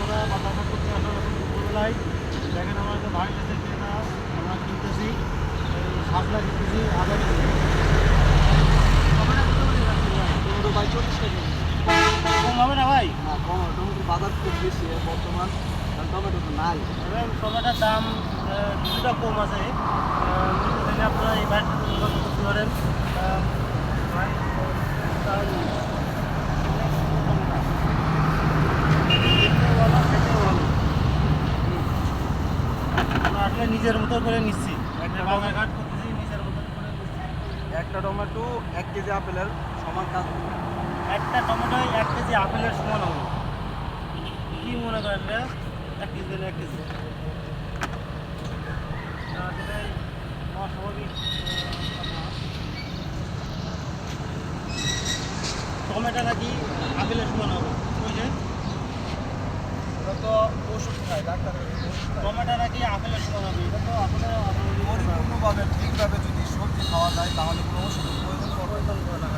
আমরা বাজারটা করতে আসলে দুপুরবেলায় দেখেন আমাদের ভাই কাছে কেনা আমরা কিনতেছি শাকলা কিনতেছি আদা কিনতেছি টমেটো ভাই 40 টাকা। কম হবে না ভাই? না কম, টমেটোর বাজার খুব বেশি বর্তমান, কারণ টমেটো তো নাই। এবং টমেটোর দাম কিছুটা কম আছে আপনারা এই ভাইয়ের সাথে যোগাযোগ করতে পারেন। ভাই আসলে নিজের মতো করে নিচ্ছি, বাজারঘাট করতেছি নিজের মতো করে নিচ্ছি। একটা টমেটো 1 কেজি আপেলের সমান কাজ হবে। একটা টমেটোয় 1 কেজি আপেলের সমান হবে। কি মনে করেন রে? 1 কেজি দিলে 1 কেজি সেটাই অস্বাভাবিক। টমেটো নাকি আপেলের সমান হবে ওই যে এটা তো ওষুধ খায় ডাক্তারের ওষুধ খায়। টমেটো নাকি আপেলের সমান হবে, এটা তো আসলে পরিপূর্ণভাবে ঠিকভাবে যদি সবজি খাওয়া যায় তাহলে কোনো ওষুধের প্রয়োজন পড়বে না।